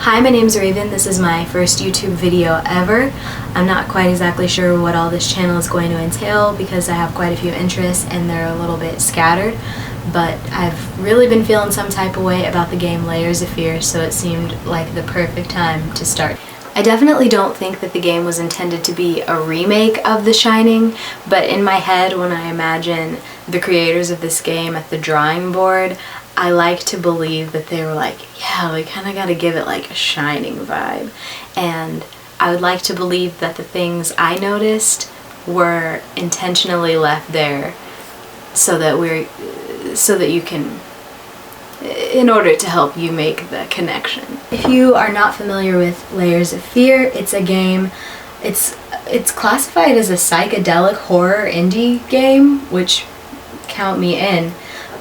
Hi, my name's Raven. This is my first YouTube video ever. I'm not quite exactly sure what all this channel is going to entail because I have quite a few interests and they're a little bit scattered, but I've really been feeling some type of way about the game Layers of Fear, so it seemed like the perfect time to start. I definitely don't think that the game was intended to be a remake of The Shining, but in my head when I imagine the creators of this game at the drawing board, I like to believe that they were like, yeah, we kind of got to give it like a Shining vibe. And I would like to believe that the things I noticed were intentionally left there so that you can, in order to help you make the connection. If you are not familiar with Layers of Fear, it's a game, it's classified as a psychedelic horror indie game, which count me in,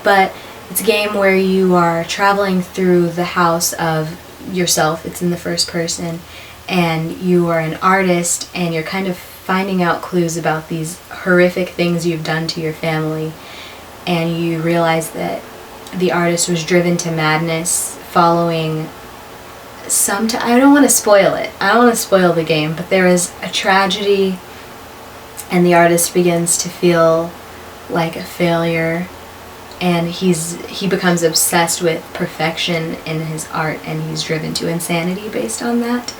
but it's a game where you are traveling through the house of yourself. It's in the first person, and you are an artist, and you're kind of finding out clues about these horrific things you've done to your family, and you realize that the artist was driven to madness following I don't want to spoil it. I don't want to spoil the game, but there is a tragedy, and the artist begins to feel like a failure. And he becomes obsessed with perfection in his art, and he's driven to insanity based on that.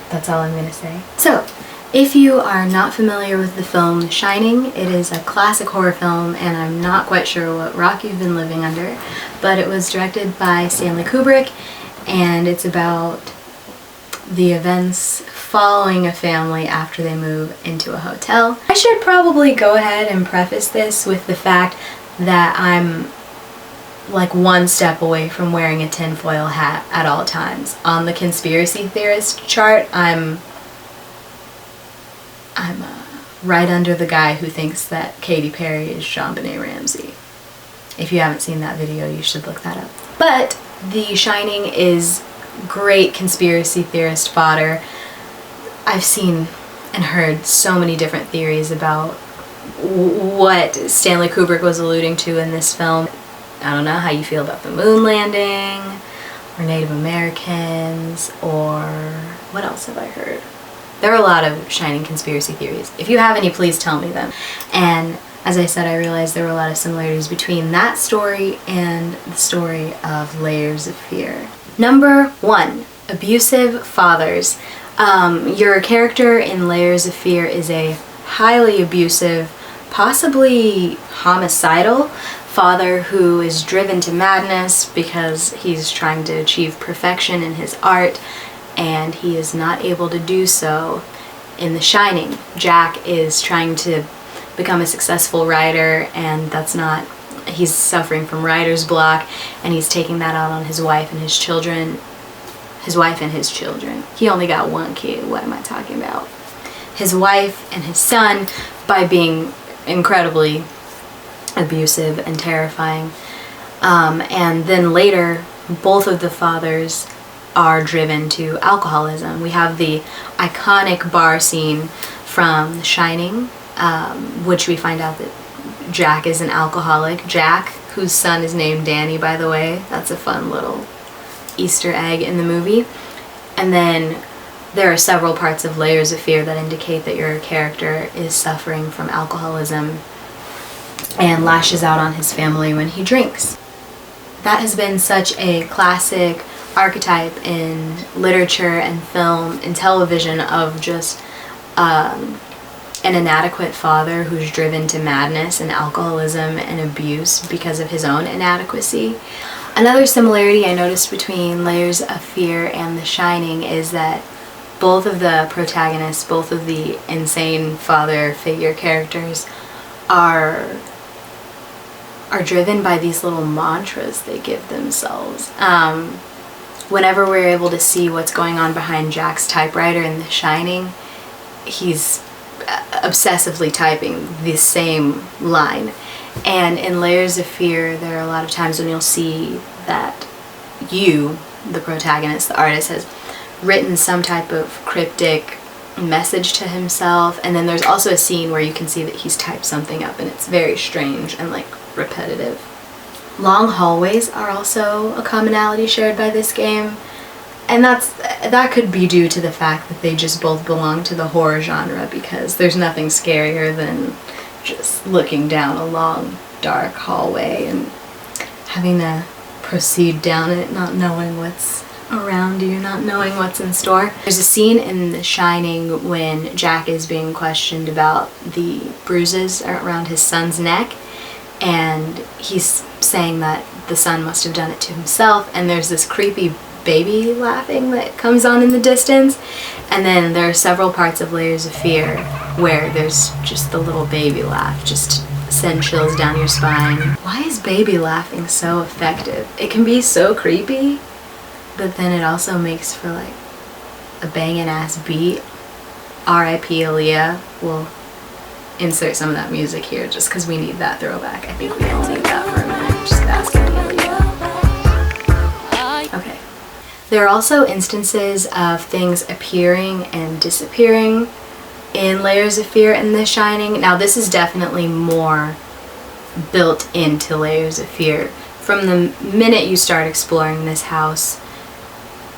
That's all I'm going to say. So, if you are not familiar with the film The Shining, it is a classic horror film, and I'm not quite sure what rock you've been living under, but it was directed by Stanley Kubrick, and it's about the events following a family after they move into a hotel. I should probably go ahead and preface this with the fact that I'm like one step away from wearing a tinfoil hat at all times. On the conspiracy theorist chart, I'm right under the guy who thinks that Katy Perry is JonBenet Ramsey. If you haven't seen that video, you should look that up. But The Shining is great conspiracy theorist fodder. I've seen and heard so many different theories about what Stanley Kubrick was alluding to in this film. I don't know how you feel about the moon landing, or Native Americans, or what else have I heard? There are a lot of Shining conspiracy theories. If you have any, please tell me them. And as I said, I realized there were a lot of similarities between that story and the story of Layers of Fear. Number 1, abusive fathers. Your character in Layers of Fear is a highly abusive, possibly homicidal father who is driven to madness because he's trying to achieve perfection in his art, and he is not able to do so in The Shining. Jack is trying to become a successful writer, and he's suffering from writer's block, and he's taking that out on his wife and his children. His wife and his children. He only got one kid, what am I talking about? His wife and his son, by being incredibly abusive and terrifying. And then later, both of the fathers are driven to alcoholism. We have the iconic bar scene from The Shining, which we find out that Jack is an alcoholic. Jack, whose son is named Danny, by the way. That's a fun little Easter egg in the movie. And then there are several parts of Layers of Fear that indicate that your character is suffering from alcoholism and lashes out on his family when he drinks. That has been such a classic archetype in literature and film and television of just an inadequate father who's driven to madness and alcoholism and abuse because of his own inadequacy. Another similarity I noticed between Layers of Fear and The Shining is that both of the protagonists, both of the insane father figure characters are driven by these little mantras they give themselves. Whenever we're able to see what's going on behind Jack's typewriter in The Shining, he's obsessively typing the same line. And in Layers of Fear, there are a lot of times when you'll see that you, the protagonist, the artist, has written some type of cryptic message to himself, and then there's also a scene where you can see that he's typed something up, and it's very strange and like repetitive. Long hallways are also a commonality shared by this game. And that could be due to the fact that they just both belong to the horror genre, because there's nothing scarier than just looking down a long, dark hallway and having to proceed down it, not knowing what's around you, not knowing what's in store. There's a scene in The Shining when Jack is being questioned about the bruises around his son's neck, and he's saying that the son must have done it to himself, and there's this creepy baby laughing that comes on in the distance, and then there are several parts of Layers of Fear where there's just the little baby laugh, just send chills down your spine. Why is baby laughing so effective? It can be so creepy, but then it also makes for like a banging ass beat. R.I.P. Aaliyah. We'll insert some of that music here just because we need that throwback. I think we all need that for a minute. Just basking in Aaliyah. Okay. There are also instances of things appearing and disappearing in Layers of Fear and The Shining. Now this is definitely more built into Layers of Fear. From the minute you start exploring this house,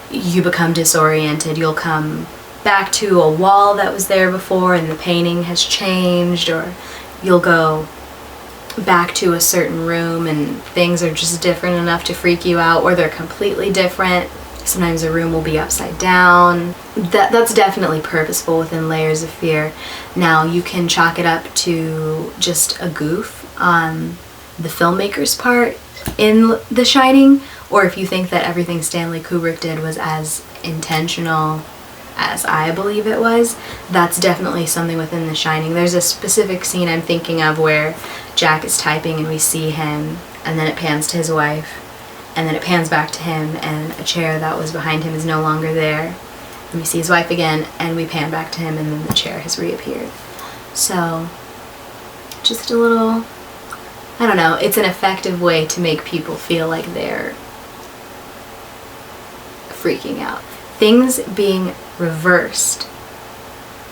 you become disoriented. You'll come back to a wall that was there before and the painting has changed, or you'll go back to a certain room and things are just different enough to freak you out, or they're completely different. Sometimes a room will be upside down. That's definitely purposeful within Layers of Fear. Now you can chalk it up to just a goof on the filmmaker's part in The Shining, or if you think that everything Stanley Kubrick did was as intentional as I believe it was, that's definitely something within The Shining. There's a specific scene I'm thinking of where Jack is typing and we see him, and then it pans to his wife, and then it pans back to him, and a chair that was behind him is no longer there. And we see his wife again, and we pan back to him, and then the chair has reappeared. So, just a little, I don't know, it's an effective way to make people feel like they're freaking out. Things being reversed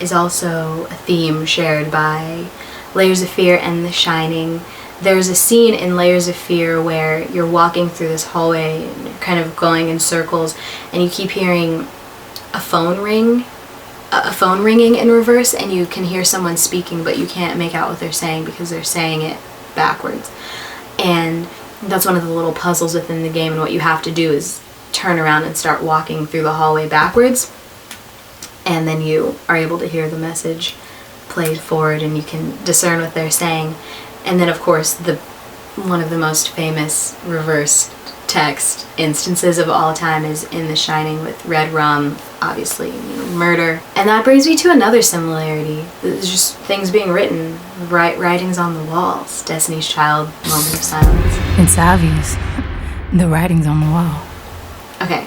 is also a theme shared by Layers of Fear and The Shining. There's a scene in Layers of Fear where you're walking through this hallway and you're kind of going in circles, and you keep hearing a phone ringing in reverse, and you can hear someone speaking, but you can't make out what they're saying because they're saying it backwards. And that's one of the little puzzles within the game, and what you have to do is turn around and start walking through the hallway backwards, and then you are able to hear the message played forward and you can discern what they're saying. And then of course one of the most famous reverse text instances of all time is in The Shining with red rum, obviously, murder. And that brings me to another similarity. There's just things being written, writings on the walls. Destiny's Child, Moment of Silence. It's obvious. The writing's on the wall. Okay.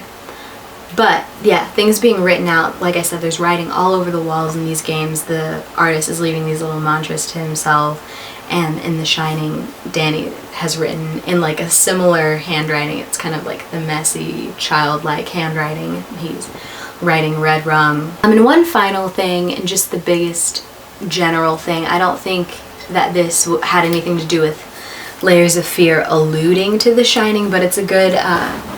But yeah, things being written out. Like I said, there's writing all over the walls in these games. The artist is leaving these little mantras to himself. And in The Shining, Danny has written in like a similar handwriting. It's kind of like the messy, childlike handwriting. He's writing red rum. And one final thing, and just the biggest general thing, I don't think that this had anything to do with Layers of Fear alluding to The Shining, but it's a good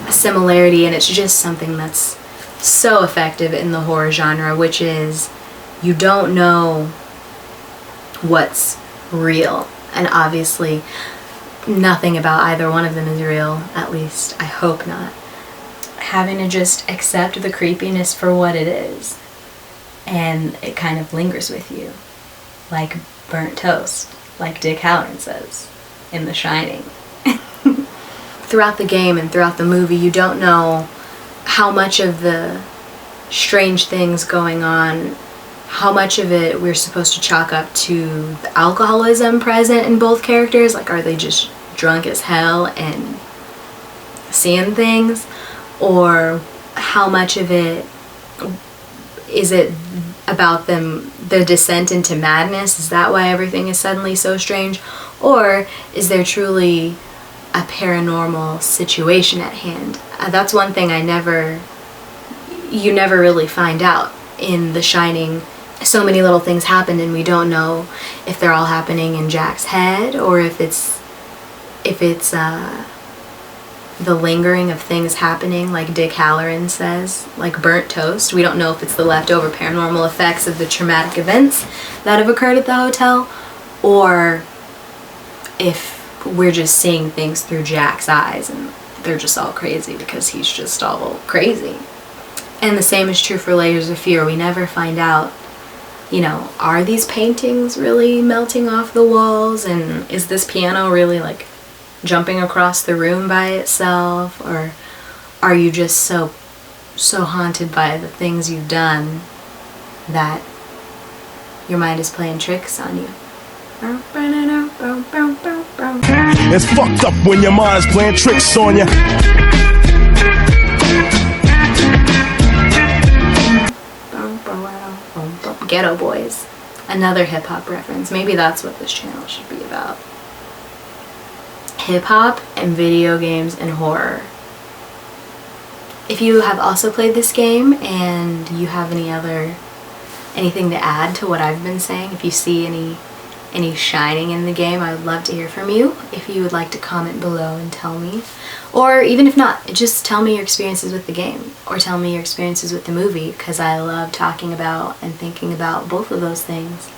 similarity, and it's just something that's so effective in the horror genre, which is you don't know what's real, and obviously nothing about either one of them is real, at least I hope not. Having to just accept the creepiness for what it is, and it kind of lingers with you like burnt toast, like Dick Halloran says in The Shining. Throughout the game and throughout the movie, you don't know how much of the strange things going on, how much of it we're supposed to chalk up to the alcoholism present in both characters. Like, are they just drunk as hell and seeing things? Or how much of it is it about them, the descent into madness? Is that why everything is suddenly so strange? Or is there truly a paranormal situation at hand? That's one thing you never really find out in The Shining. So many little things happen, and we don't know if they're all happening in Jack's head, or if it's the lingering of things happening, like Dick Halloran says, like burnt toast. We don't know if it's the leftover paranormal effects of the traumatic events that have occurred at the hotel, or if we're just seeing things through Jack's eyes and they're just all crazy because he's just all crazy. And the same is true for Layers of Fear. We never find out, you know, are these paintings really melting off the walls, and is this piano really like jumping across the room by itself, or are you just so haunted by the things you've done that your mind is playing tricks on you? It's fucked up when your mind's playing tricks on you. Ghetto Boys, another hip-hop reference. Maybe that's what this channel should be about. Hip-hop and video games and horror. If you have also played this game and you have anything to add to what I've been saying, if you see any shining in the game, I would love to hear from you. If you would like to comment below and tell me, or even if not, just tell me your experiences with the game, or tell me your experiences with the movie, because I love talking about and thinking about both of those things.